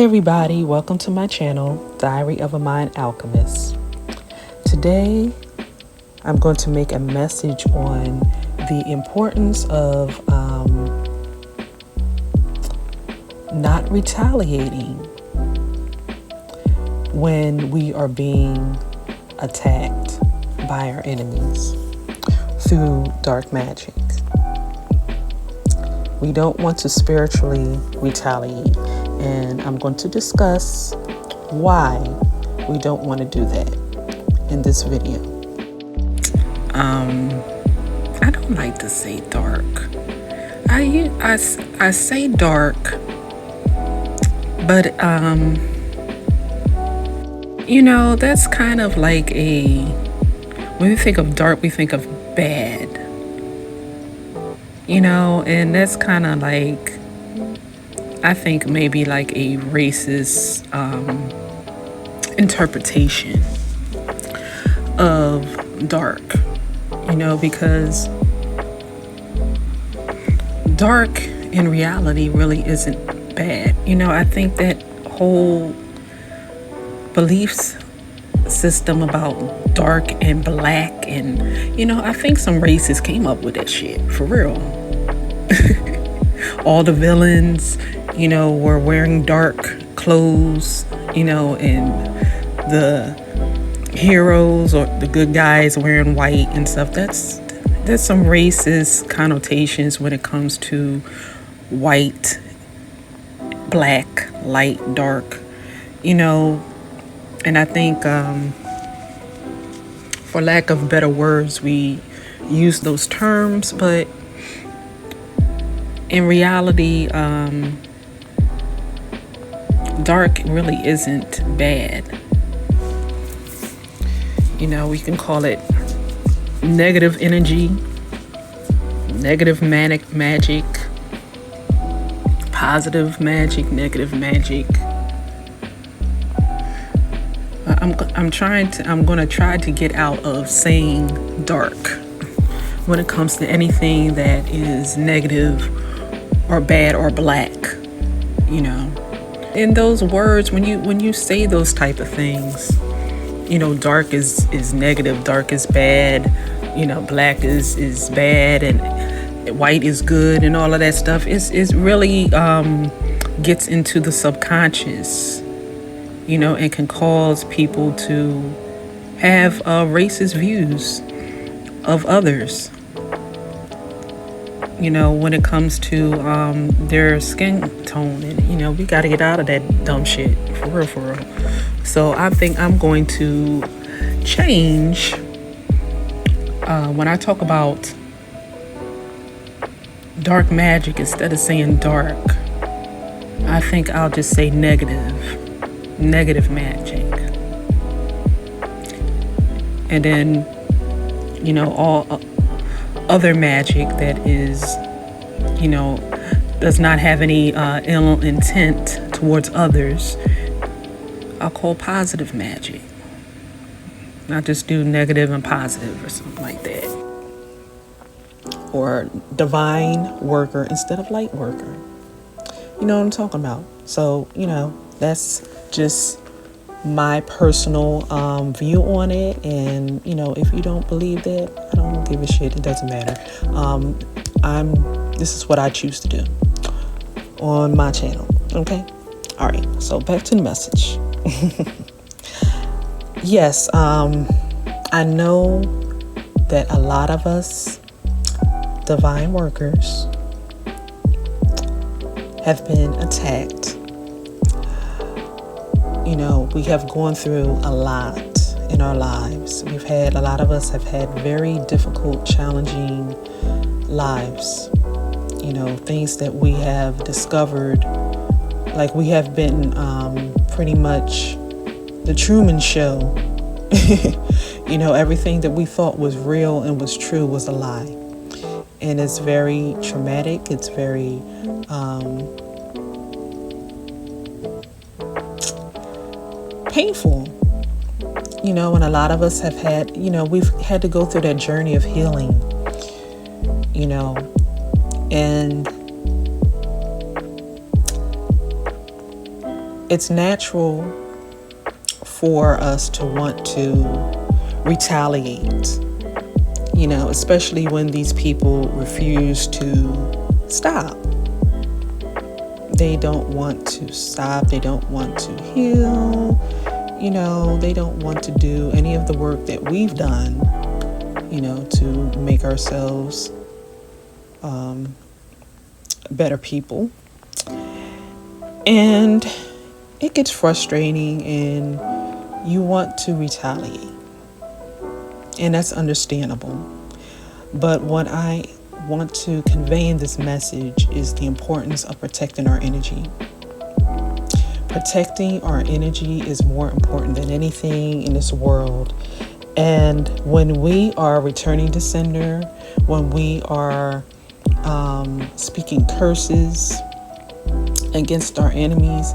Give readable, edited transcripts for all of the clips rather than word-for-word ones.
everybody, welcome to my channel, Diary of a Mind Alchemist. Today, I'm going to make a message on the importance of not retaliating when we are being attacked by our enemies through dark magic. We don't want to spiritually retaliate, and I'm going to discuss why we don't want to do that in this video. I don't like to say dark. I say dark, but that's kind of like when we think of dark, we think of bad. And that's kind of like, I think maybe like a racist interpretation of dark, because dark in reality really isn't bad. I think that whole beliefs system about dark and black, and I think some racists came up with that shit for real. All the villains were wearing dark clothes, and the heroes or the good guys wearing white and stuff. There's some racist connotations when it comes to white, black, light, dark, and I think for lack of better words, we use those terms, but in reality, dark really isn't bad. We can call it negative energy, negative magic, positive magic, negative magic. I'm going to try to get out of saying dark when it comes to anything that is negative or bad or black. In those words, when you say those type of things, dark is negative, dark is bad, black is bad, and white is good, and all of that stuff is really gets into the subconscious, and can cause people to have racist views of others, when it comes to their skin tone. And we got to get out of that dumb shit for real. So I think I'm going to change when I talk about dark magic. Instead of saying dark, I think I'll just say negative magic. And then all other magic that is does not have any ill intent towards others, I'll call positive magic. Not just do negative and positive or something like that. Or divine worker instead of light worker. You know what I'm talking about? So, that's just my personal view on it. And, if you don't believe that, I don't give a shit. It doesn't matter. This is what I choose to do on my channel. Okay? All right. So back to the message. Yes, I know that a lot of us divine workers have been attacked. We have gone through a lot in our lives. A lot of us have had very difficult, challenging lives. Things that we have discovered, like we have been pretty much the Truman Show. Everything that we thought was real and was true was a lie. And it's very traumatic. It's very painful. And a lot of us have had, we've had to go through that journey of healing, and it's natural for us to want to retaliate, especially when these people refuse to stop. They don't want to stop. They don't want to heal. They don't want to do any of the work that we've done, to make ourselves better people. And it gets frustrating and you want to retaliate. And that's understandable. But what I want to convey in this message is the importance of protecting our energy. Protecting our energy is more important than anything in this world. And when we are returning to sender, when we are speaking curses against our enemies,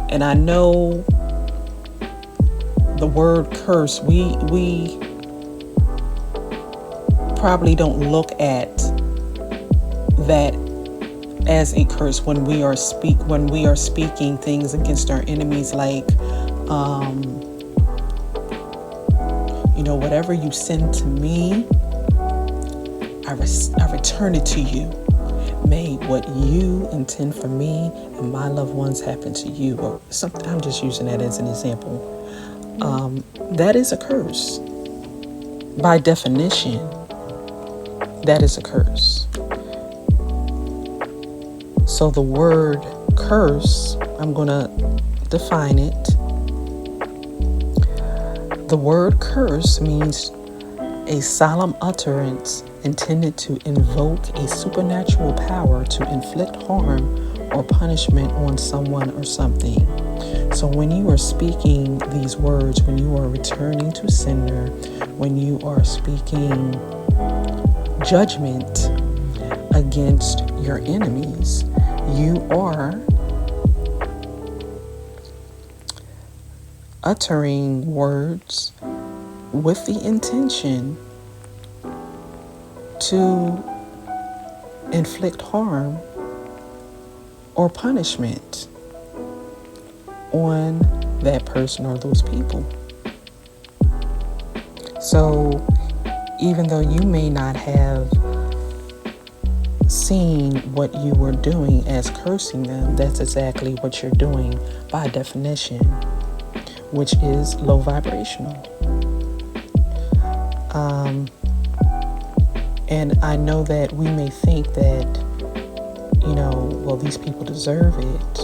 and I know the word curse, we probably don't look at that as a curse when we are speaking things against our enemies, like whatever you send to me, I return it to you. May what you intend for me and my loved ones happen to you, or something. I'm just using that as an example. That is a curse. By definition, that is a curse. So the word curse, I'm going to define it. The word curse means a solemn utterance intended to invoke a supernatural power to inflict harm or punishment on someone or something. So when you are speaking these words, when you are returning to sender, when you are speaking judgment against your enemies, you are uttering words with the intention to inflict harm or punishment on that person or those people. So even though you may not have seen what you were doing as cursing them, that's exactly what you're doing by definition, which is low vibrational. And I know that we may think that, these people deserve it.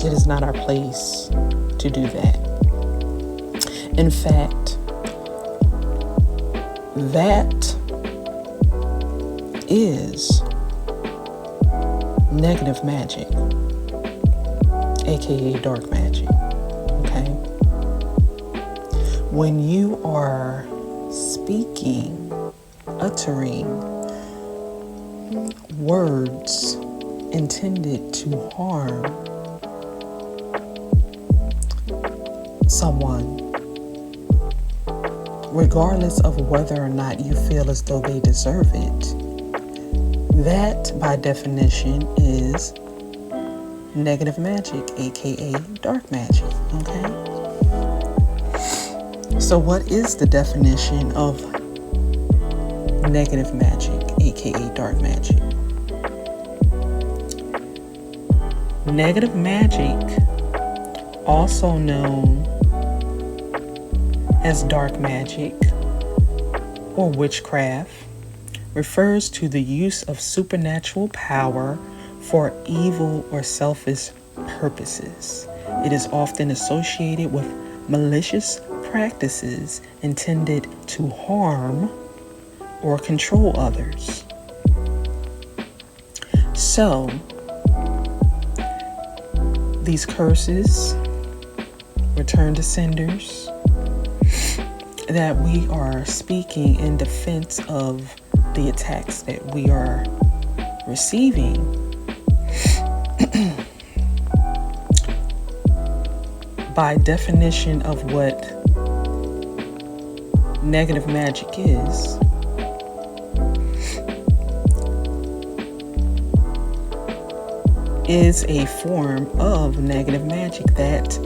It is not our place to do that. In fact, that is negative magic, aka dark magic. Okay? When you are speaking, uttering words intended to harm someone, regardless of whether or not you feel as though they deserve it, that by definition is negative magic, aka dark magic. Okay? So what is the definition of negative magic, aka dark magic? Negative magic, also known as dark magic or witchcraft, refers to the use of supernatural power for evil or selfish purposes. It is often associated with malicious practices intended to harm or control others. So, these curses, return to senders, that we are speaking in defense of the attacks that we are receiving, by definition of what negative magic is, is a form of negative magic. That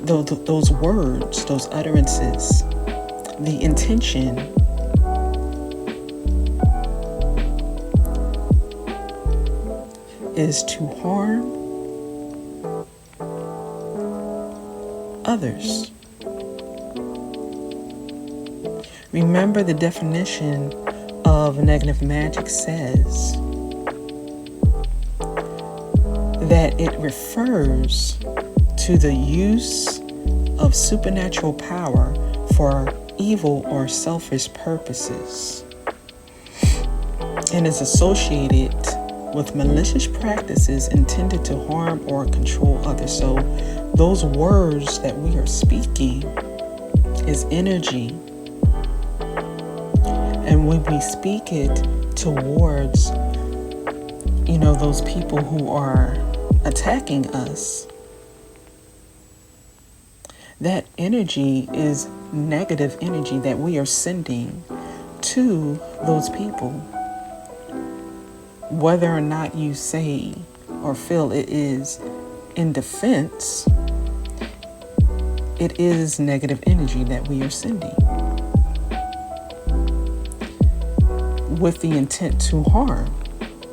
those words, those utterances, the intention is to harm others. Remember, the definition of negative magic says that it refers to the use of supernatural power for evil or selfish purposes, and is associated with malicious practices intended to harm or control others. So those words that we are speaking is energy. And when we speak it towards, those people who are attacking us, that energy is negative energy that we are sending to those people. Whether or not you say or feel it is in defense, it is negative energy that we are sending with the intent to harm.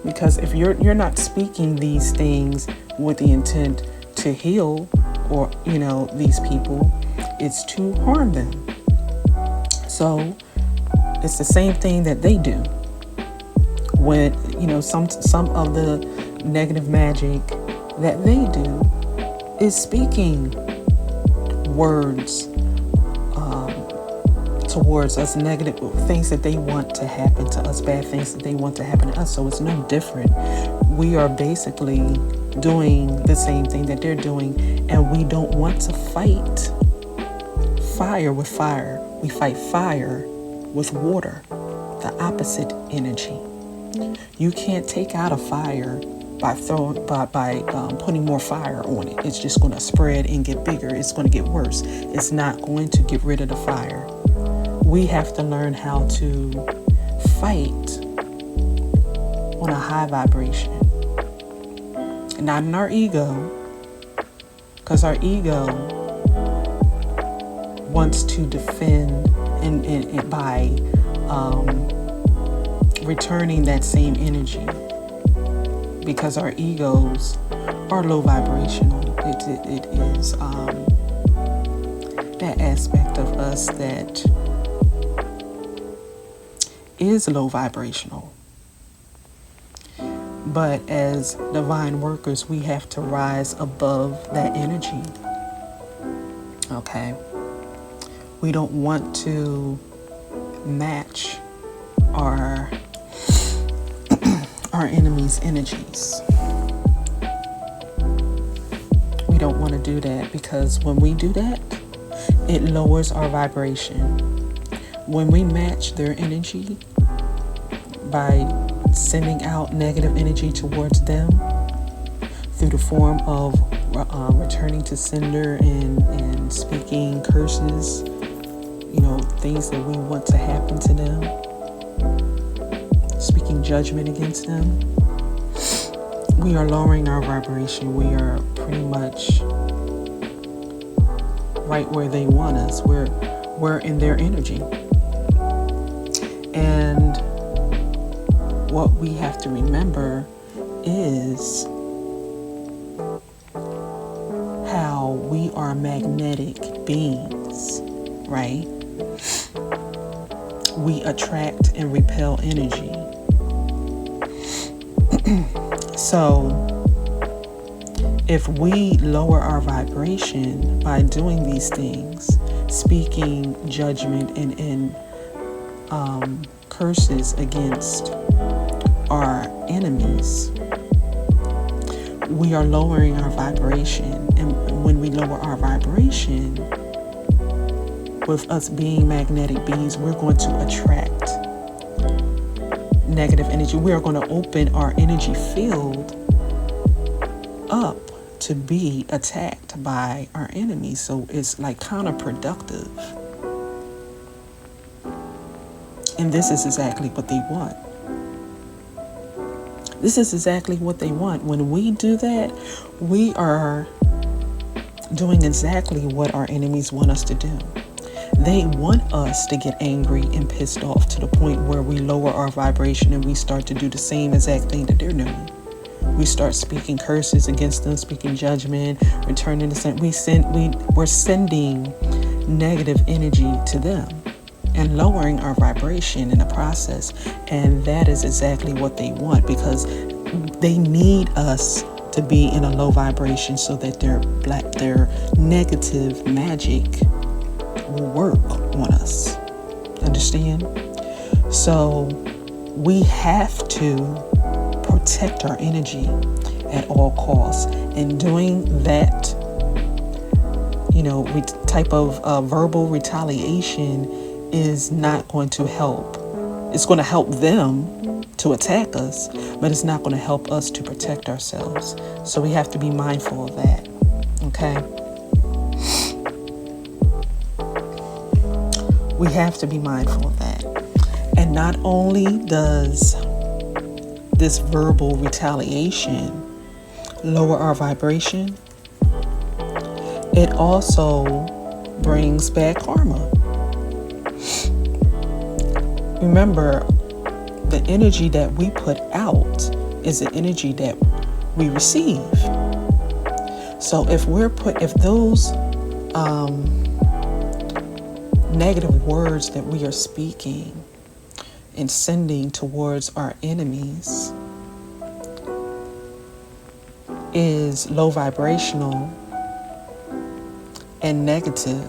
Because if you're not speaking these things with the intent to heal or these people, it's to harm them. So it's the same thing that they do. When some of the negative magic that they do is speaking words towards us, negative things that they want to happen to us, bad things that they want to happen to us. So it's no different. We are basically doing the same thing that they're doing, and we don't want to fight fire with fire. We fight fire with water, the opposite energy. You can't take out a fire by putting more fire on it. It's just going to spread and get bigger. It's going to get worse. It's not going to get rid of the fire. We have to learn how to fight on a high vibration, not in our ego, because our ego wants to defend and by returning that same energy, because our egos are low vibrational. It is that aspect of us that is low vibrational. But as divine workers, we have to rise above that energy. Okay? We don't want to match our enemy's energies. We don't want to do that, because when we do that, it lowers our vibration. When we match their energy by sending out negative energy towards them through the form of returning to sender and speaking curses, things that we want to happen to them, speaking judgment against them, we are lowering our vibration. We are pretty much right where they want us. We're in their energy. And what we have to remember is how we are magnetic beings, right? We attract and repel energy. So if we lower our vibration by doing these things, speaking judgment and curses against our enemies, we are lowering our vibration. And when we lower our vibration, with us being magnetic beings, we're going to attract negative energy. We are going to open our energy field up to be attacked by our enemies. So it's like counterproductive. And this is exactly what they want. This is exactly what they want. When we do that, we are doing exactly what our enemies want us to do. They want us to get angry and pissed off to the point where we lower our vibration and we start to do the same exact thing that they're doing. We start speaking curses against them, speaking judgment, returning the same. We're sending negative energy to them and lowering our vibration in the process. And that is exactly what they want, because they need us to be in a low vibration so that their negative magic will work on us. Understand? So we have to protect our energy at all costs. And doing that, type of verbal retaliation is not going to help. It's going to help them to attack us, but it's not going to help us to protect ourselves. So we have to be mindful of that. Okay? We have to be mindful of that. And not only does this verbal retaliation lower our vibration, it also brings bad karma. Remember, the energy that we put out is the energy that we receive. So if those negative words that we are speaking and sending towards our enemies is low vibrational and negative,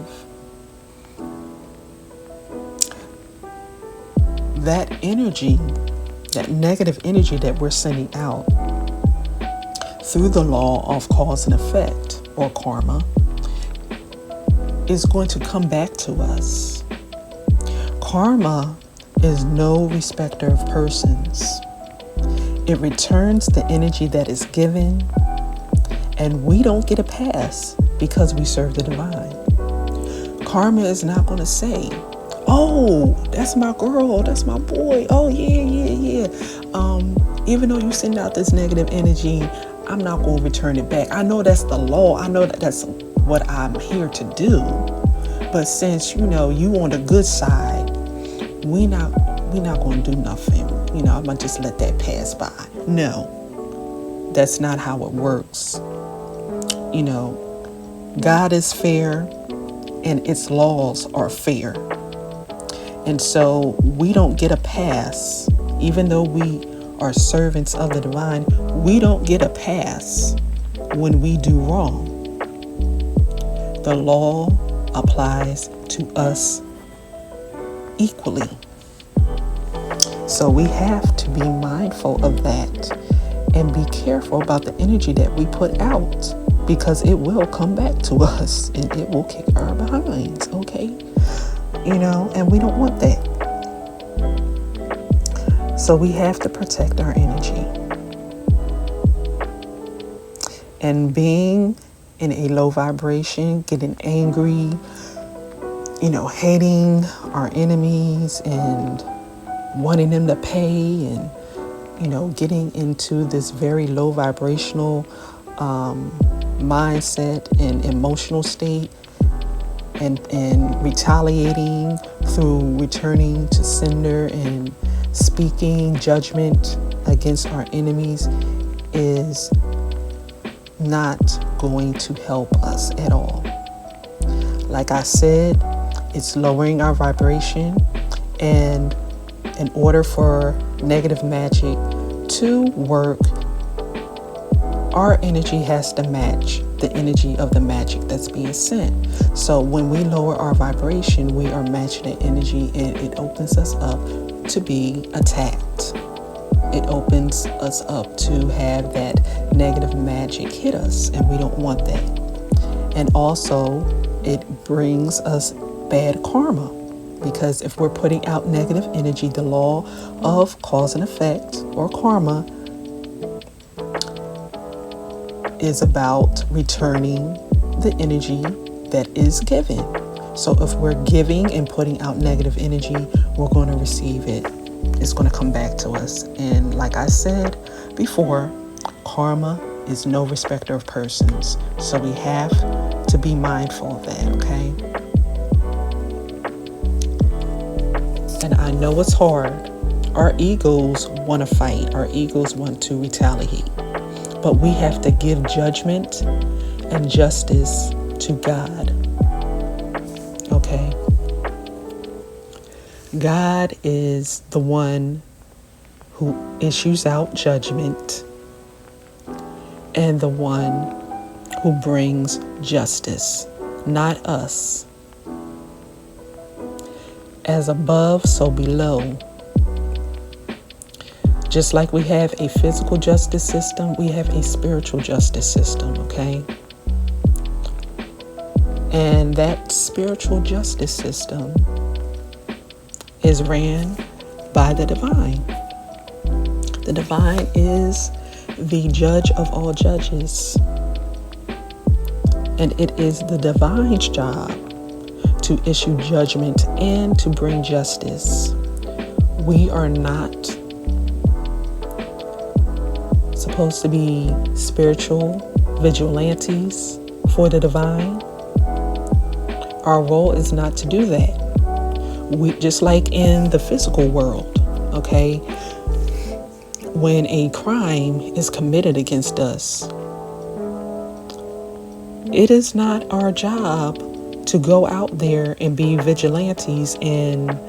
that energy, that negative energy that we're sending out through the law of cause and effect, or karma, is going to come back to us. Karma is no respecter of persons. It returns the energy that is given, and we don't get a pass because we serve the divine. Karma is not going to say, oh, that's my girl, that's my boy, oh yeah. Even though you send out this negative energy, I'm not going to return it back. I know that's the law. I know that that's what I'm here to do. But since, you on the good side, we not going to do nothing. I'm going to just let that pass by. No, that's not how it works. God is fair and its laws are fair. And so we don't get a pass, even though we are servants of the divine, we don't get a pass when we do wrong. The law applies to us equally. So we have to be mindful of that and be careful about the energy that we put out, because it will come back to us and it will kick our behinds, okay? And we don't want that. So we have to protect our energy. And being in a low vibration, getting angry, hating our enemies and wanting them to pay, and, getting into this very low vibrational mindset and emotional state, and retaliating through returning to sender and speaking judgment against our enemies is not going to help us at all. Like I said, it's lowering our vibration, and in order for negative magic to work, our energy has to match the energy of the magic that's being sent. So when we lower our vibration, we are matching the energy, and it opens us up to be attacked. It opens us up to have that negative magic hit us, and we don't want that. And also, it brings us bad karma, because if we're putting out negative energy, the law of cause and effect, or karma, is about returning the energy that is given. So if we're giving and putting out negative energy, we're going to receive it is going to come back to us. And like I said before, karma is no respecter of persons. So we have to be mindful of that, okay? And I know it's hard. Our egos want to fight. Our egos want to retaliate. But we have to give judgment and justice to God. Okay? God is the one who issues out judgment and the one who brings justice, not us. As above, so below. Just like we have a physical justice system, we have a spiritual justice system, okay? And that spiritual justice system is ran by the divine. The divine is the judge of all judges. And it is the divine's job to issue judgment and to bring justice. We are not supposed to be spiritual vigilantes for the divine. Our role is not to do that. We just like in the physical world, okay? When a crime is committed against us, it is not our job to go out there and be vigilantes and,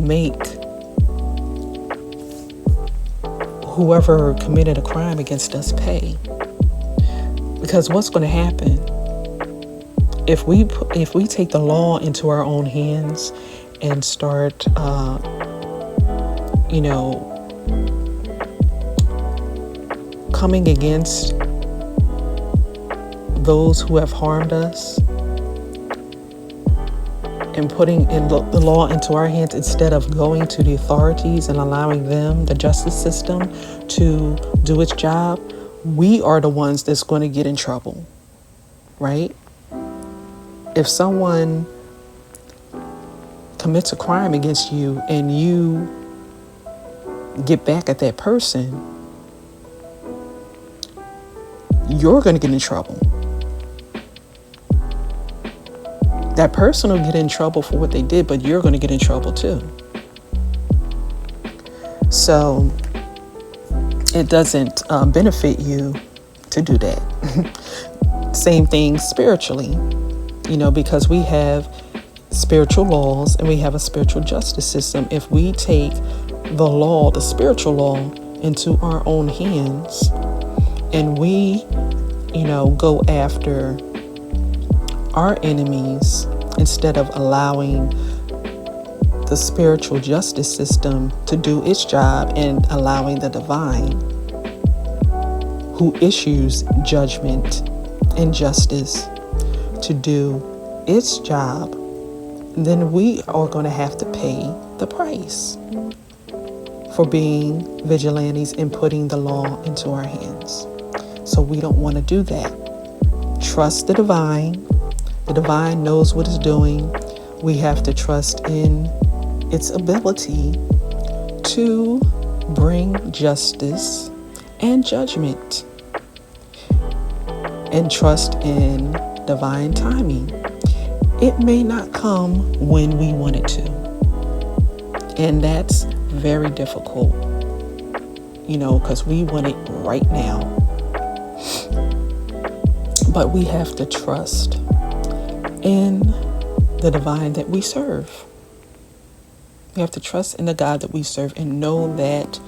make whoever committed a crime against us pay. Because what's going to happen if we take the law into our own hands and start, coming against those who have harmed us and putting in the law into our hands instead of going to the authorities and allowing them, the justice system, to do its job, we are the ones that's going to get in trouble, right? If someone commits a crime against you and you get back at that person, you're going to get in trouble. That person will get in trouble for what they did, but you're going to get in trouble too. So it doesn't benefit you to do that. Same thing spiritually, because we have spiritual laws and we have a spiritual justice system. If we take the law, the spiritual law, into our own hands and we, go after our enemies instead of allowing the spiritual justice system to do its job and allowing the divine, who issues judgment and justice, to do its job, then we are going to have to pay the price for being vigilantes and putting the law into our hands. So we don't want to do that. Trust the divine. The divine knows what it's doing. We have to trust in its ability to bring justice and judgment, and trust in divine timing. It may not come when we want it to, and that's very difficult, because we want it right now. But we have to trust in the divine that we serve. We have to trust in the God that we serve and know that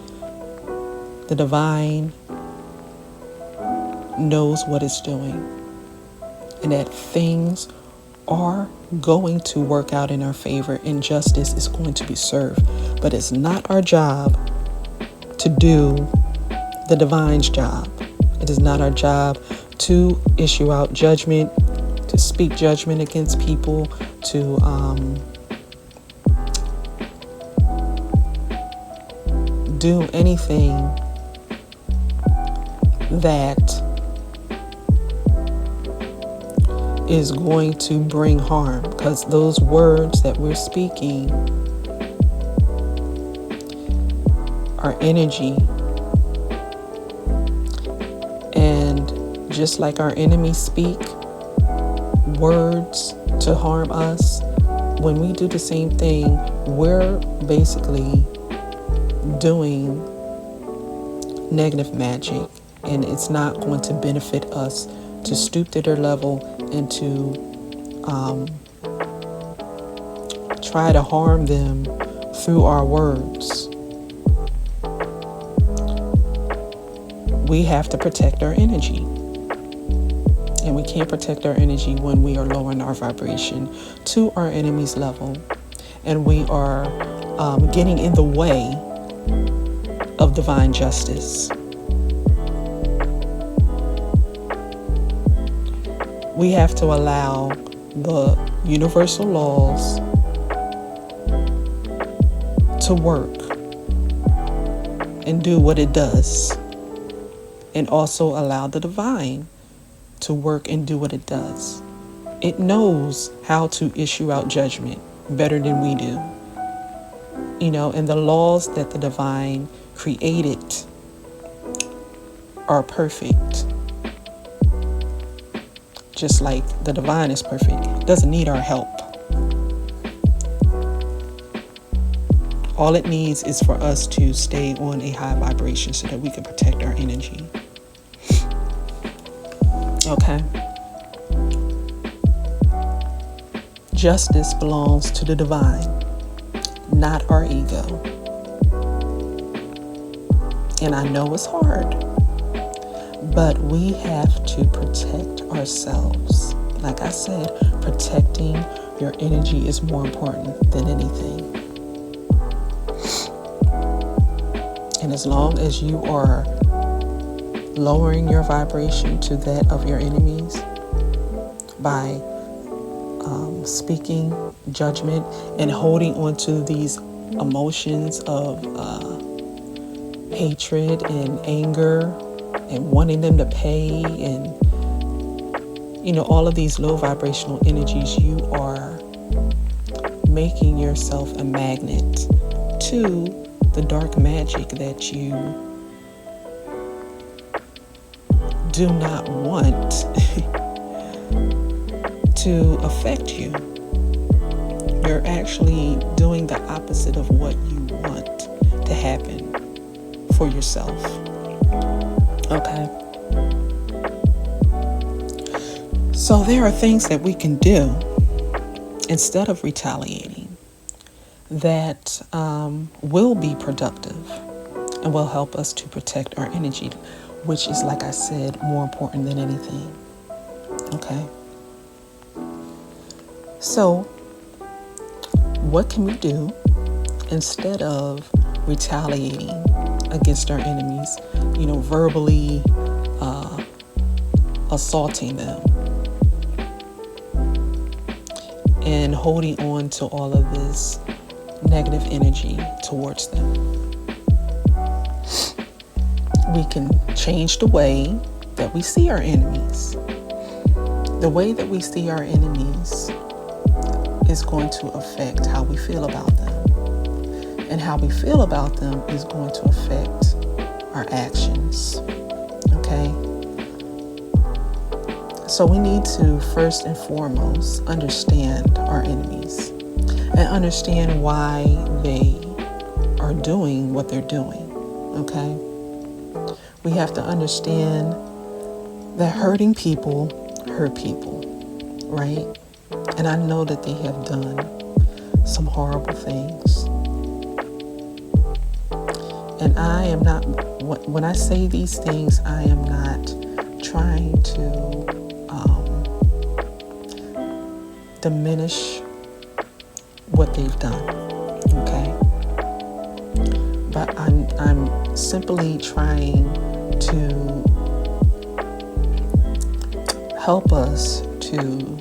the divine knows what it's doing and that things are going to work out in our favor and justice is going to be served. But it's not our job to do the divine's job. It is not our job to issue out judgment, to speak judgment against people, to do anything that is going to bring harm, because those words that we're speaking our energy. And just like our enemies speak words to harm us, when we do the same thing, we're basically doing negative magic, and it's not going to benefit us to stoop to their level and to try to harm them through our words. We have to protect our energy. And we can't protect our energy when we are lowering our vibration to our enemy's level. And we are getting in the way of divine justice. We have to allow the universal laws to work and do what it does, and also allow the divine to work and do what it does. It knows how to issue out judgment better than we do. And the laws that the divine created are perfect. Just like the divine is perfect. It doesn't need our help. All it needs is for us to stay on a high vibration so that we can protect our energy. Okay. Justice belongs to the divine, not our ego. And I know it's hard, but we have to protect ourselves. Like I said, protecting your energy is more important than anything. And as long as you are lowering your vibration to that of your enemies by speaking judgment and holding on to these emotions of hatred and anger and wanting them to pay and all of these low vibrational energies, you are making yourself a magnet to the dark magic that you do not want to affect you. You're actually doing the opposite of what you want to happen for yourself. Okay. So there are things that we can do instead of retaliating that will be productive and will help us to protect our energy, which is, like I said, more important than anything. Okay. So what can we do instead of retaliating against our enemies, verbally assaulting them and holding on to all of this negative energy towards them? We can change the way that we see our enemies. The way that we see our enemies is going to affect how we feel about them. And how we feel about them is going to affect our actions. Okay? So we need to first and foremost understand our enemies and understand why they are doing what they're doing. Okay? We have to understand that hurting people hurt people, right? And I know that they have done some horrible things. And I am not, when I say these things, I am not trying to diminish what they've done, okay? But I'm simply trying to help us to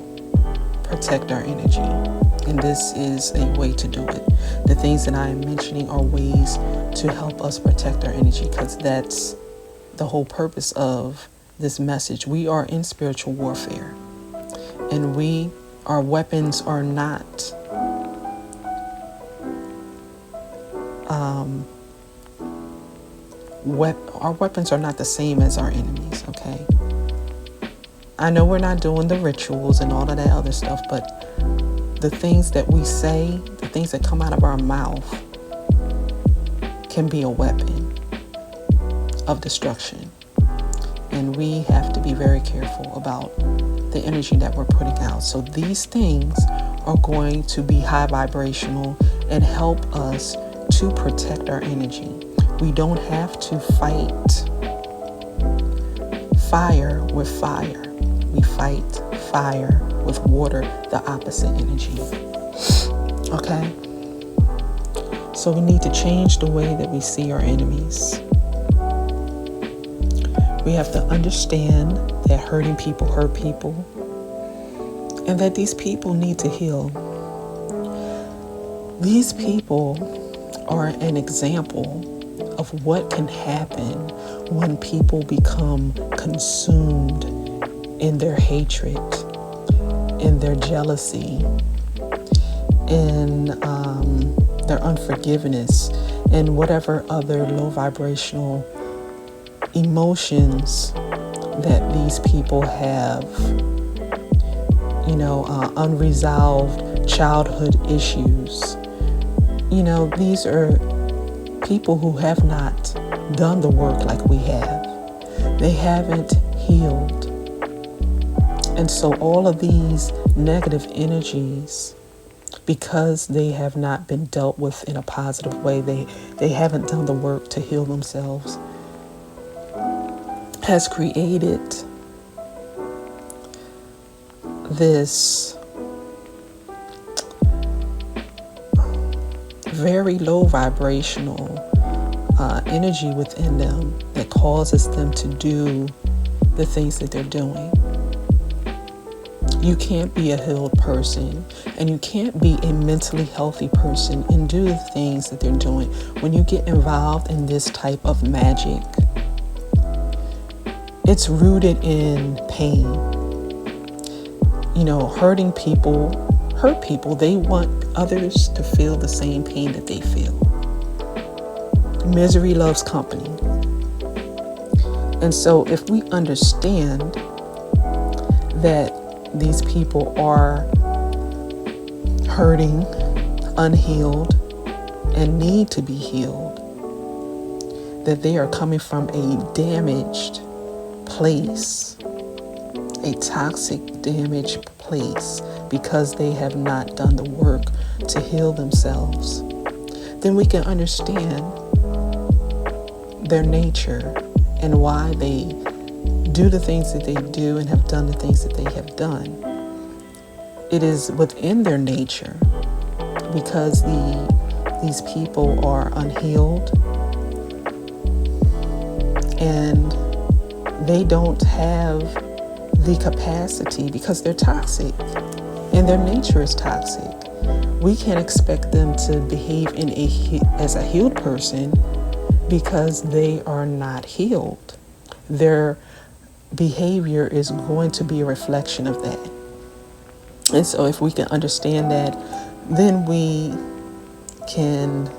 protect our energy. And this is a way to do it. The things that I am mentioning are ways to help us protect our energy, because that's the whole purpose of this message. We are in spiritual warfare, and our weapons are not our weapons are not the same as our enemies, okay? I know we're not doing the rituals and all of that other stuff, but the things that we say, the things that come out of our mouth can be a weapon of destruction. And we have to be very careful about the energy that we're putting out. So these things are going to be high vibrational and help us to protect our energy. We don't have to fight fire with fire. We fight fire with water, the opposite energy. Okay? So we need to change the way that we see our enemies. We have to understand that hurting people hurt people, and that these people need to heal. These people are an example of what can happen when people become consumed in their hatred, in their jealousy, in their unforgiveness, and whatever other low vibrational emotions that these people have, unresolved childhood issues. These are people who have not done the work like we have. They haven't healed. And so all of these negative energies, because they have not been dealt with in a positive way, they haven't done the work to heal themselves, has created this very low vibrational energy within them that causes them to do the things that they're doing. You can't be a healed person, and you can't be a mentally healthy person and do the things that they're doing. When you get involved in this type of magic, it's rooted in pain. Hurting people hurt people. They want others to feel the same pain that they feel. Misery loves company. And so if we understand that these people are hurting, unhealed, and need to be healed, that they are coming from a damaged place, a toxic, damaged place, because they have not done the work to heal themselves, then we can understand their nature and why they do the things that they do and have done the things that they have done. It is within their nature, because these people are unhealed and they don't have the capacity, because they're toxic and their nature is toxic. We can't expect them to behave as a healed person because they are not healed. Their behavior is going to be a reflection of that. And so if we can understand that, then we can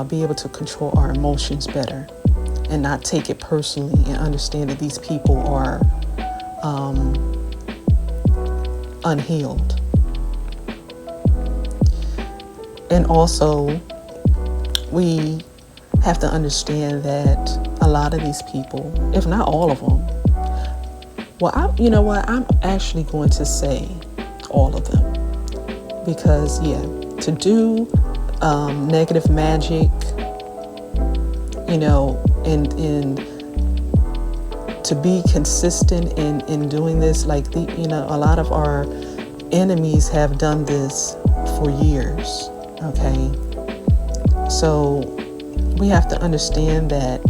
be able to control our emotions better and not take it personally, and understand that these people are unhealed. And also, we have to understand that a lot of these people, if not all of them, I'm actually going to say all of them, because to do negative magic, and to be consistent in doing this, like a lot of our enemies have done this for years. Okay, so we have to understand that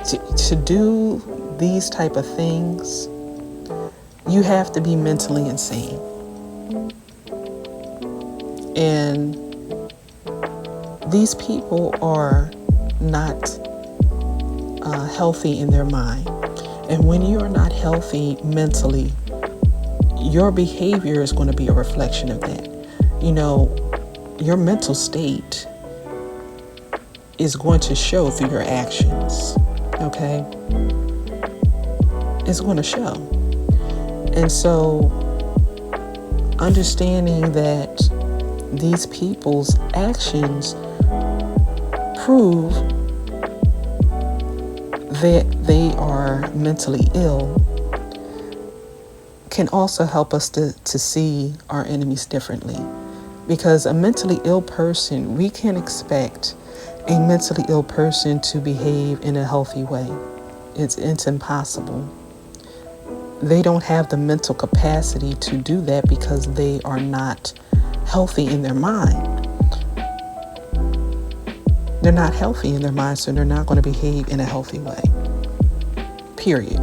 to do these type of things, you have to be mentally insane. And these people are not healthy in their mind. And when you are not healthy mentally, your behavior is going to be a reflection of that. Your mental state is going to show through your actions. Okay? It's going to show. And so understanding that these people's actions prove that they are mentally ill can also help us to see our enemies differently. Because a mentally ill person, we can't expect a mentally ill person to behave in a healthy way. It's impossible. They don't have the mental capacity to do that because they are not healthy in their mind. They're not healthy in their mind, so they're not going to behave in a healthy way. Period.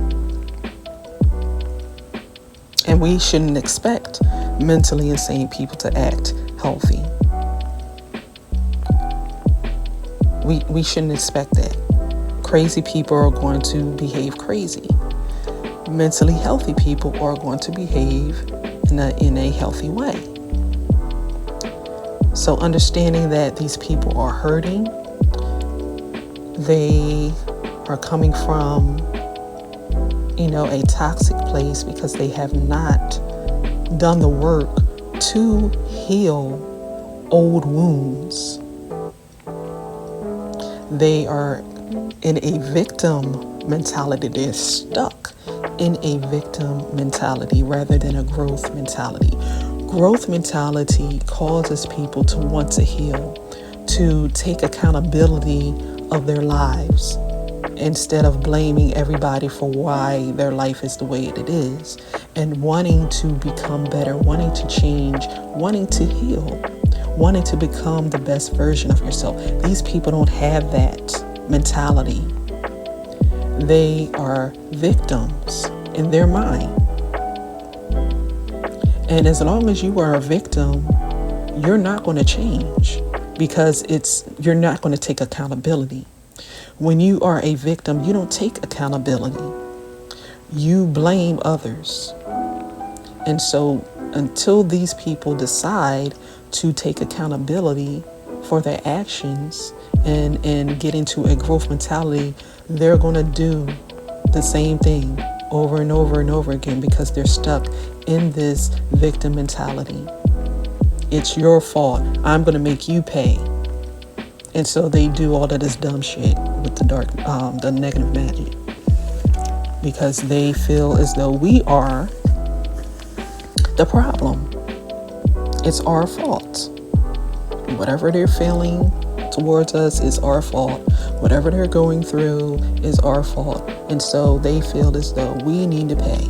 And we shouldn't expect mentally insane people to act healthy. We shouldn't expect that. Crazy people are going to behave crazy. Mentally healthy people are going to behave in a healthy way. So understanding that these people are hurting, they are coming from, a toxic place because they have not done the work to heal old wounds. They are in a victim mentality. They're stuck in a victim mentality rather than a growth mentality. Growth mentality causes people to want to heal, to take accountability of their lives instead of blaming everybody for why their life is the way it is, and wanting to become better, wanting to change, wanting to heal, wanting to become the best version of yourself. These people don't have that mentality. They are victims in their mind. And as long as you are a victim, you're not going to change because you're not going to take accountability. When you are a victim, you don't take accountability. You blame others. And so until these people decide to take accountability for their actions and get into a growth mentality, they're going to do the same thing over and over and over again because they're stuck in this victim mentality. It's your fault. I'm going to make you pay. And so they do all of this dumb shit with the negative magic because they feel as though we are the problem. It's our fault. Whatever they're feeling towards us is our fault. Whatever they're going through is our fault. And so they feel as though we need to pay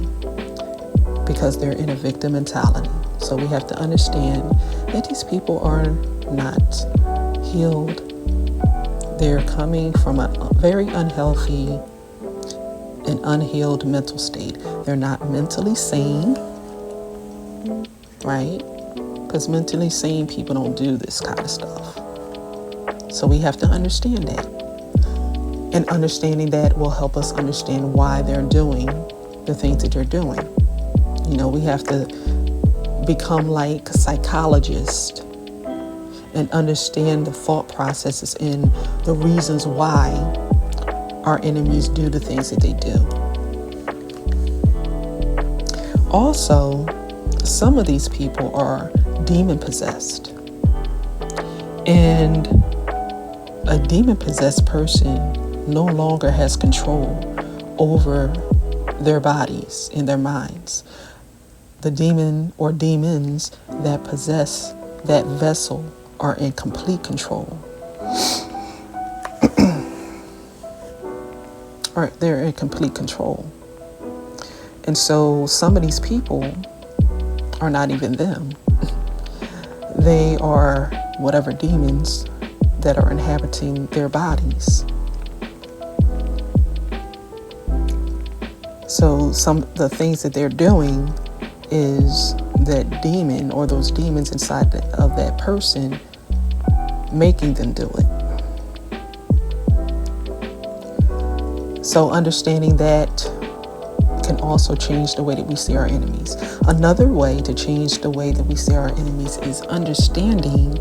because they're in a victim mentality. So we have to understand that these people are not healed. They're coming from a very unhealthy and unhealed mental state. They're not mentally sane, right? Because mentally sane people don't do this kind of stuff. So we have to understand that. And understanding that will help us understand why they're doing the things that they're doing. We have to become like psychologists and understand the thought processes and the reasons why our enemies do the things that they do. Also, some of these people are demon possessed. And a demon possessed person no longer has control over their bodies and their minds. The demon or demons that possess that vessel are in complete control. Or they're in complete control. And so some of these people are not even them. They are whatever demons that are inhabiting their bodies. So the things that they're doing is that demon or those demons inside of that person making them do it. So understanding that can also change the way that we see our enemies. Another way to change the way that we see our enemies is understanding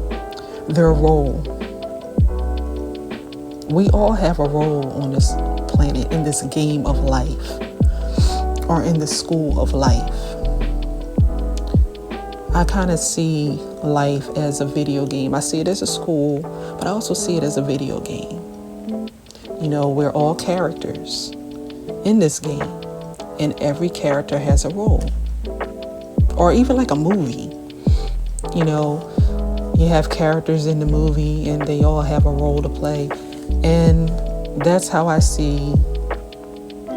their role. We all have a role on this planet, in this game of life, or in the school of life. I kind of see life as a video game. I see it as a school, but I also see it as a video game. You know, we're all characters in this game, and every character has a role. Or even like a movie. You know, you have characters in the movie and they all have a role to play. And that's how I see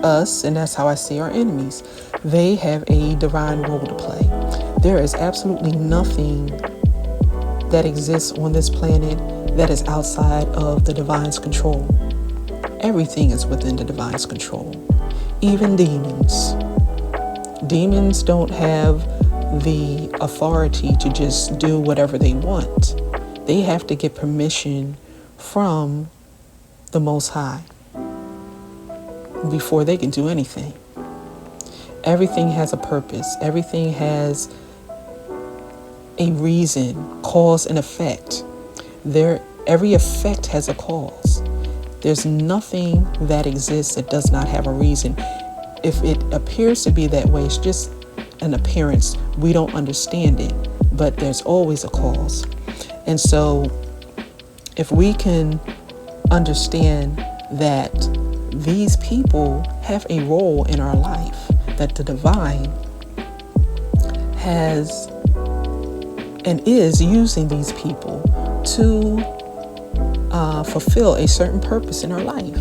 us, and that's how I see our enemies. They have a divine role to play. There is absolutely nothing that exists on this planet that is outside of the divine's control. Everything is within the divine's control. Even demons. Demons don't have the authority to just do whatever they want. They have to get permission from the Most High before they can do anything. Everything has a purpose. Everything has a reason, cause and effect. Every effect has a cause. There's nothing that exists that does not have a reason. If it appears to be that way, it's just an appearance. We don't understand it, but there's always a cause. And so if we can understand that these people have a role in our life, that the divine has and is using these people to fulfill a certain purpose in our life.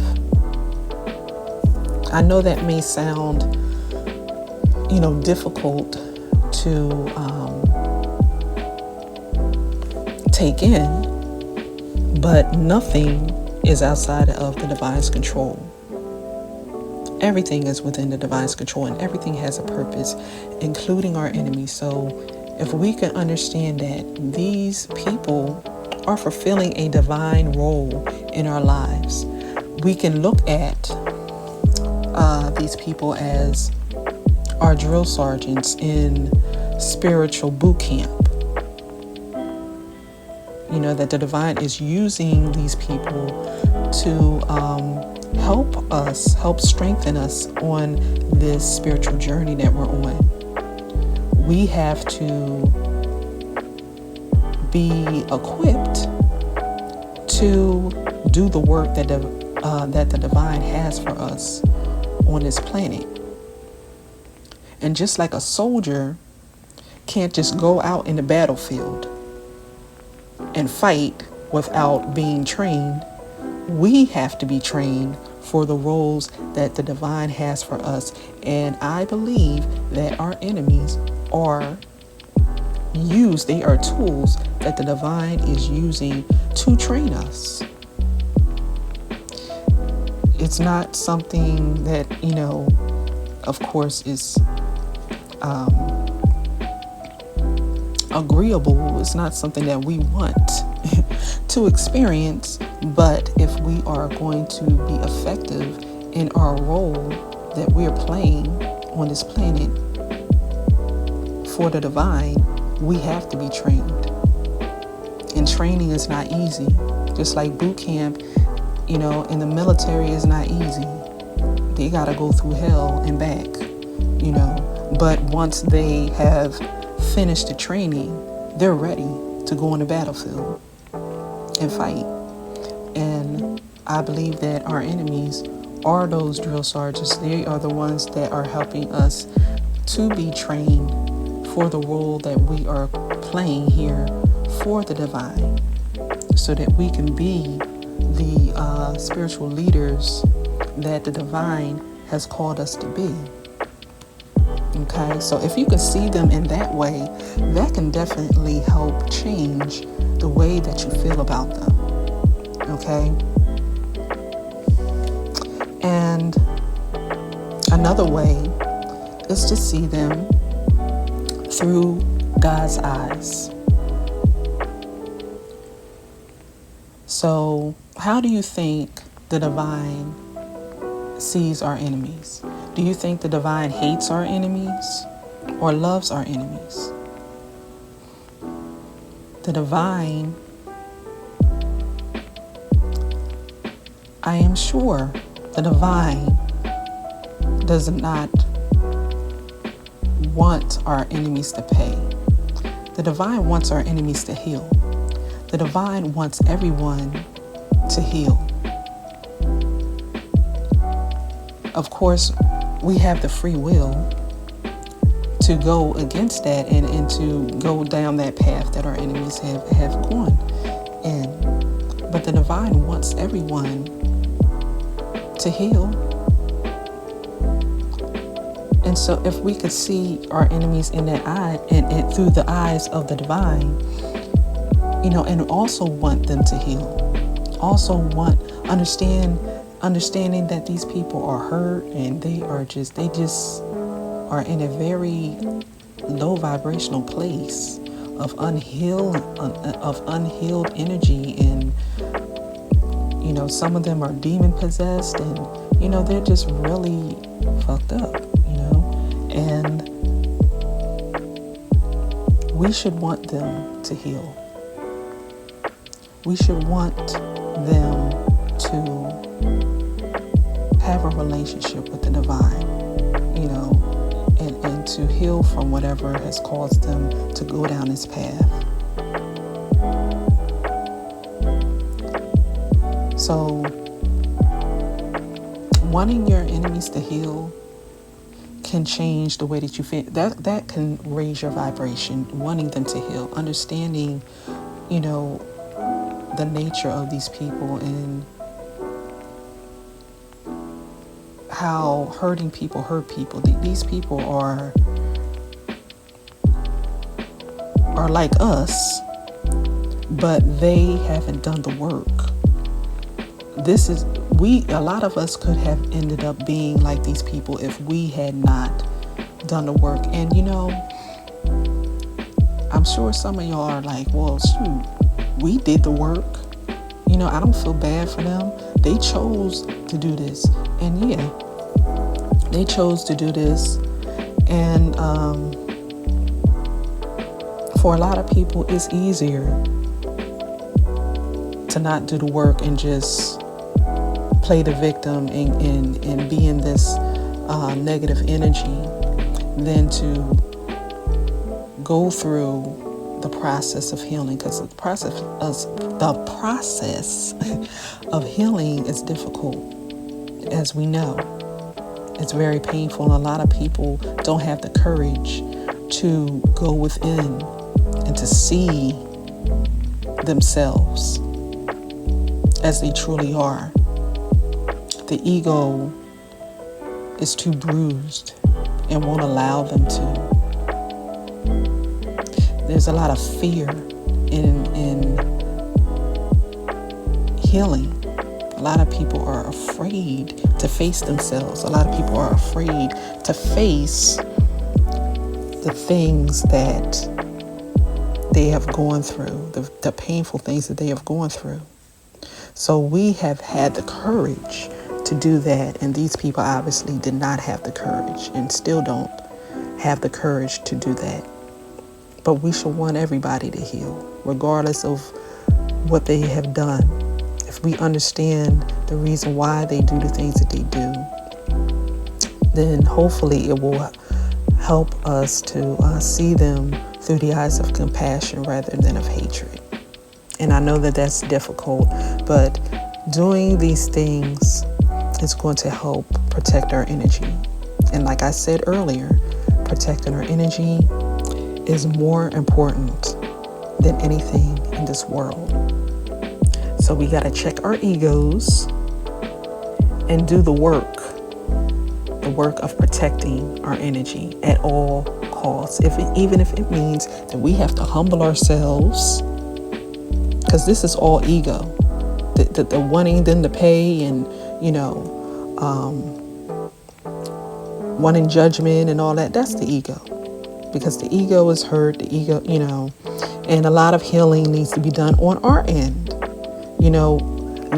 I know that may sound, difficult to take in, but nothing is outside of the divine's control. Everything is within the divine's control, and everything has a purpose, including our enemies. So if we can understand that these people are fulfilling a divine role in our lives, we can look at these people as our drill sergeants in spiritual boot camp. That the divine is using these people to help strengthen us on this spiritual journey that we're on. We have to be equipped to do the work that the divine has for us on this planet. And just like a soldier can't just go out in the battlefield and fight without being trained, we have to be trained for the roles that the divine has for us. And I believe that our enemies they are tools that the divine is using to train us. It's not something that, of course, is agreeable. It's not something that we want to experience. But if we are going to be effective in our role that we're playing on this planet for the divine, we have to be trained. And training is not easy. Just like boot camp, in the military is not easy. They got to go through hell and back, But once they have finished the training, they're ready to go on the battlefield and fight. And I believe that our enemies are those drill sergeants. They are the ones that are helping us to be trained for the role that we are playing here for the divine, so that we can be the spiritual leaders that the divine has called us to be. Okay, so if you can see them in that way, that can definitely help change the way that you feel about them. Okay? And another way is to see them through God's eyes. So, how do you think the divine sees our enemies? Do you think the divine hates our enemies or loves our enemies? The divine I am sure the divine does not want our enemies to pay. The divine wants our enemies to heal. The divine wants everyone to heal. Of course, we have the free will to go against that and to go down that path that our enemies have gone in. But the divine wants everyone to heal. And so if we could see our enemies in that eye and through the eyes of the divine, and also want them to heal. Also want understanding that these people are hurt and they just are in a very low vibrational place of unhealed energy, and some of them are demon possessed, and they're just really fucked up, and we should want them to heal. We should want them to have a relationship with the divine, and to heal from whatever has caused them to go down this path. So, wanting your enemies to heal can change the way that you feel. That can raise your vibration, wanting them to heal, understanding, the nature of these people and how hurting people hurt people. These people are like us, but they haven't done the work. A lot of us could have ended up being like these people if we had not done the work. And I'm sure some of y'all are like, well, shoot, we did the work. I don't feel bad for them. They chose to do this. And they chose to do this. And for a lot of people, it's easier to not do the work and just play the victim and be in this negative energy than to go through the process of healing, because the process of healing is difficult, as we know. It's very painful. A lot of people don't have the courage to go within and to see themselves as they truly are. The ego is too bruised and won't allow them to. There's a lot of fear in healing. A lot of people are afraid to face themselves. A lot of people are afraid to face the things that they have gone through, the painful things that they have gone through. So we have had the courage to do that, and these people obviously did not have the courage and still don't have the courage to do that. But we should want everybody to heal, regardless of what they have done. If we understand the reason why they do the things that they do, then hopefully it will help us to see them through the eyes of compassion rather than of hatred. And I know that that's difficult, but doing these things is going to help protect our energy. And like I said earlier, protecting our energy is more important than anything in this world. So we got to check our egos and do the work of protecting our energy at all costs. Even if it means that we have to humble ourselves, because this is all ego. The wanting them to pay and, wanting judgment and all that, that's the ego. Because the ego is hurt, the ego, and a lot of healing needs to be done on our end.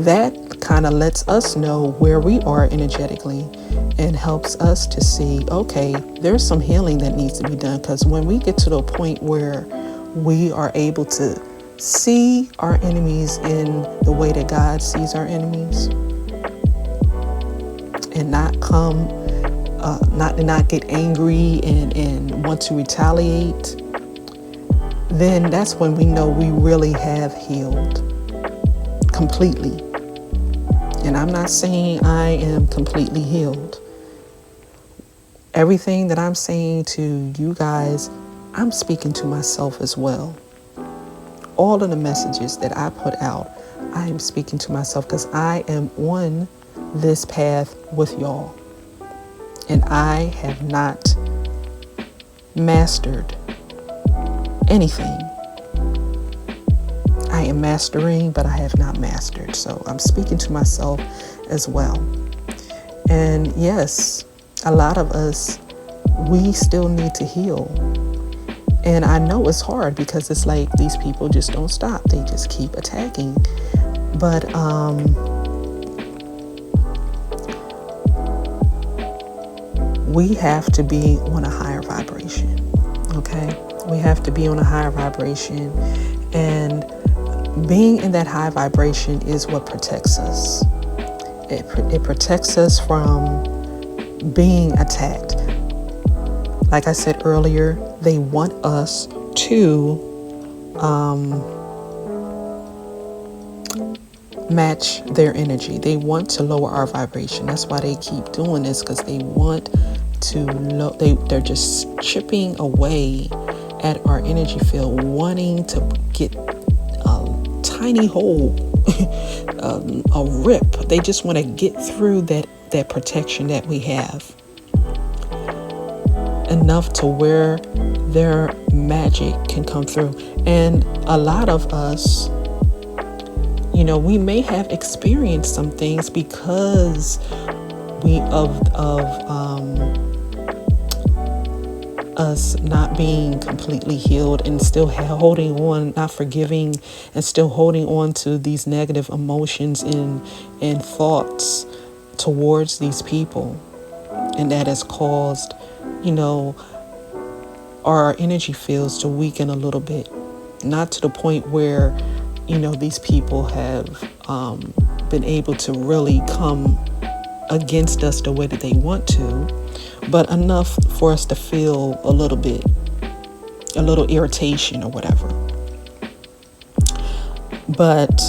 That kind of lets us know where we are energetically and helps us to see, okay, there's some healing that needs to be done. Because when we get to the point where we are able to see our enemies in the way that God sees our enemies, and not get angry and want to retaliate, then that's when we know we really have healed completely. And I'm not saying I am completely healed. Everything that I'm saying to you guys, I'm speaking to myself as well. All of the messages that I put out, I am speaking to myself because I am on this path with y'all. And I have not mastered anything. I am mastering, but I have not mastered. So I'm speaking to myself as well. And yes, a lot of us, we still need to heal. And I know it's hard because it's like these people just don't stop. They just keep attacking. But we have to be on a higher vibration. Okay? We have to be on a higher vibration. And being in that high vibration is what protects us. It protects us from being attacked. Like I said earlier, they want us to match their energy. They want to lower our vibration. That's why they keep doing this, because they want to they're just chipping away at our energy field, wanting to get a tiny hole, a rip. They just want to get through that protection that we have, enough to where their magic can come through. And a lot of us, we may have experienced some things because of us not being completely healed and still holding on, not forgiving, and still holding on to these negative emotions and thoughts towards these people. And that has caused, our energy fields to weaken a little bit. Not to the point where, these people have been able to really come against us the way that they want to, but enough for us to feel a little irritation or whatever. But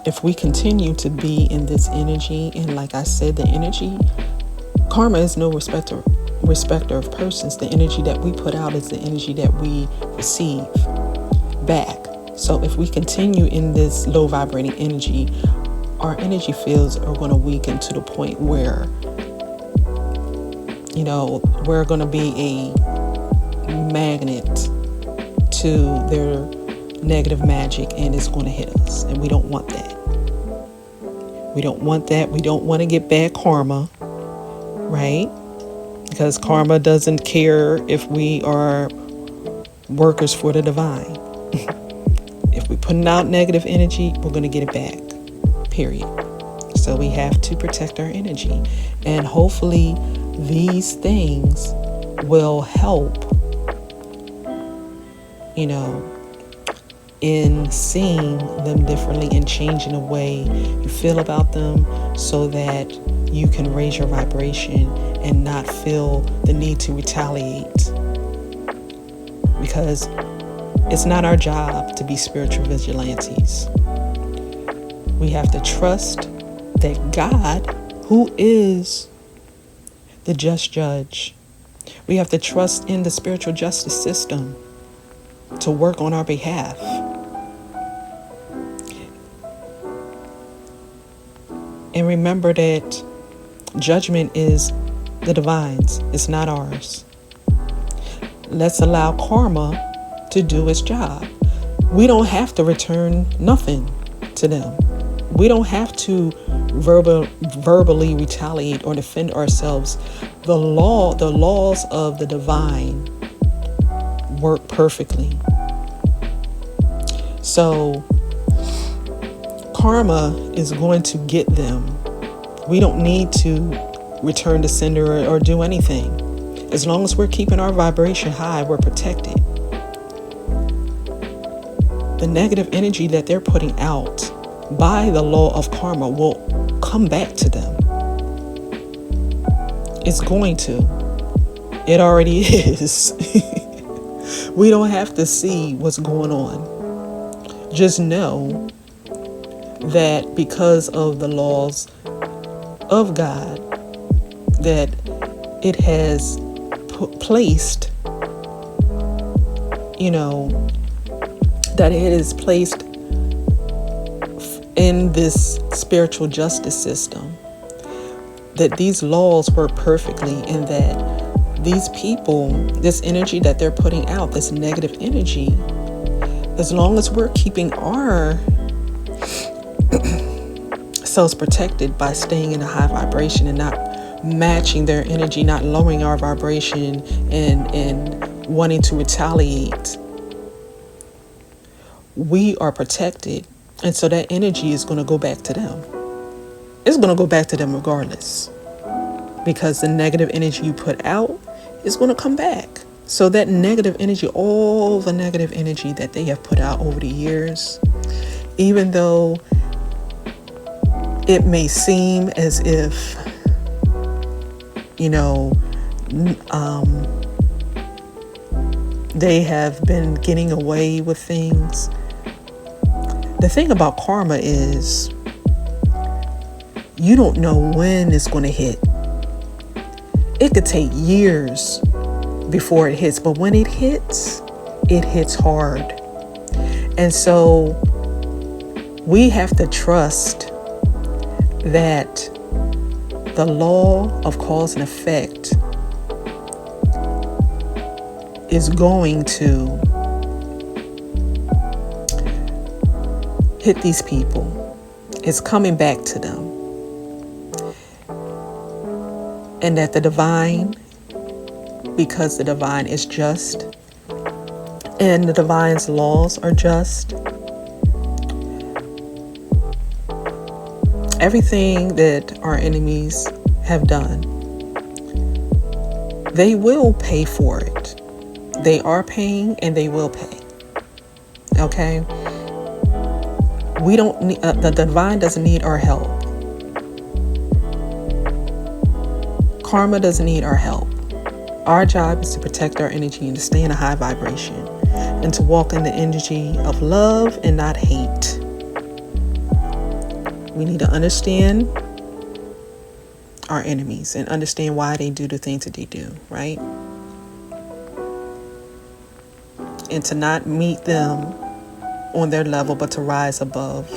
if we continue to be in this energy, and like I said, the energy, karma is no respecter of persons. The energy that we put out is the energy that we receive back. So if we continue in this low vibrating energy, our energy fields are going to weaken to the point where, we're going to be a magnet to their negative magic, and it's going to hit us. And we don't want that. We don't want that. We don't want to get bad karma, right? Because karma doesn't care if we are workers for the divine. If we're putting out negative energy, we're going to get it back, period. So we have to protect our energy. And hopefully these things will help, in seeing them differently and changing the way you feel about them, so that you can raise your vibration and not feel the need to retaliate. Because it's not our job to be spiritual vigilantes. We have to trust that God, who is the just judge, we have to trust in the spiritual justice system to work on our behalf. And remember that judgment is the divine's, it's not ours. Let's allow karma to do its job. We don't have to return nothing to them. We don't have to verbally retaliate or defend ourselves. The laws of the divine work perfectly. So karma is going to get them. We don't need to return to sender or do anything. As long as we're keeping our vibration high, we're protected. The negative energy that they're putting out by the law of karma will come back to them. It's going to. It already is. We don't have to see what's going on. Just know that because of the laws of God, that it has placed, that it is placed in this spiritual justice system, that these laws work perfectly, and that these people, this energy that they're putting out, this negative energy, as long as we're keeping our selves protected by staying in a high vibration and not matching their energy, not lowering our vibration and wanting to retaliate, we are protected. And so that energy is going to go back to them. It's going to go back to them regardless, because the negative energy you put out is going to come back. So that negative energy, all the negative energy that they have put out over the years, even though it may seem as if, they have been getting away with things. The thing about karma is you don't know when it's going to hit. It could take years before it hits, but when it hits hard. And so we have to trust that the law of cause and effect is going to hit these people. It's coming back to them. And that the divine, because the divine is just and the divine's laws are just, everything that our enemies have done, they will pay for it. They are paying and they will pay. Okay? We don't need, the divine doesn't need our help. Karma doesn't need our help. Our job is to protect our energy and to stay in a high vibration and to walk in the energy of love and not hate. We need to understand our enemies and understand why they do the things that they do, right? And to not meet them on their level, but to rise above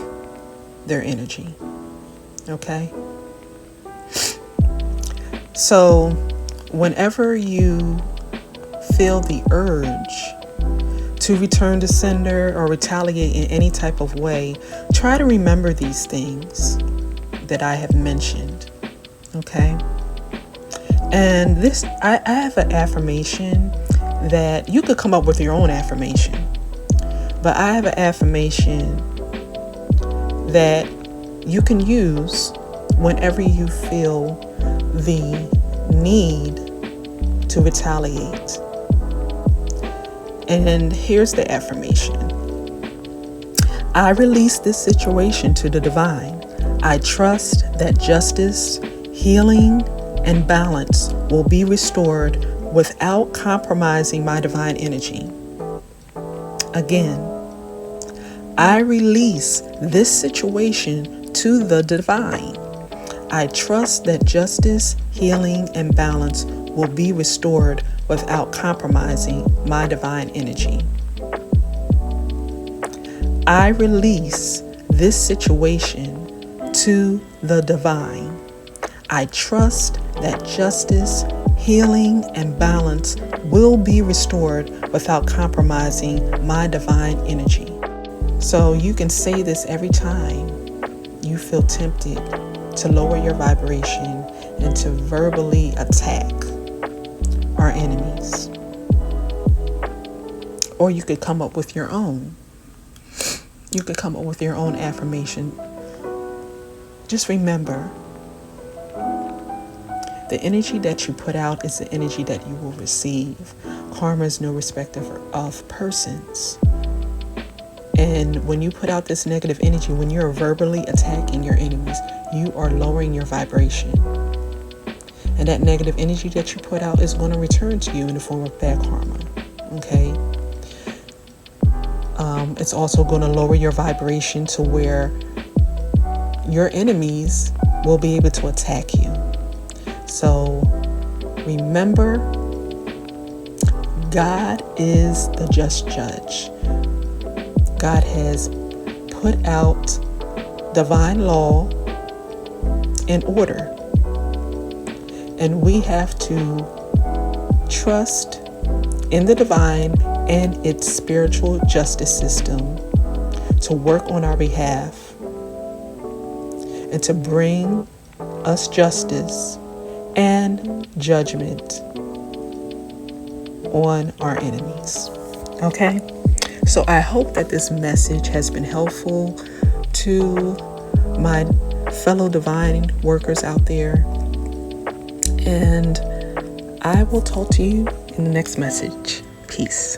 their energy. Okay? So, whenever you feel the urge to return to sender or retaliate in any type of way, try to remember these things that I have mentioned. Okay? And this, I have an affirmation that you could come up with your own affirmation. But I have an affirmation that you can use whenever you feel the need to retaliate. And here's the affirmation. I release this situation to the divine. I trust that justice, healing, and balance will be restored without compromising my divine energy. Again, I release this situation to the divine. I trust that justice, healing, and balance will be restored without compromising my divine energy. I release this situation to the divine. I trust that justice, healing, and balance will be restored without compromising my divine energy. So you can say this every time you feel tempted to lower your vibration and to verbally attack our enemies. Or you could come up with your own. You could come up with your own affirmation. Just remember, the energy that you put out is the energy that you will receive. Karma is no respecter of persons. And when you put out this negative energy, when you're verbally attacking your enemies, you are lowering your vibration. And that negative energy that you put out is going to return to you in the form of back karma. Okay? It's also going to lower your vibration to where your enemies will be able to attack you. So remember, God is the just judge. God has put out divine law and order. And we have to trust in the divine and its spiritual justice system to work on our behalf and to bring us justice and judgment on our enemies. Okay? So I hope that this message has been helpful to my fellow divine workers out there. And I will talk to you in the next message. Peace.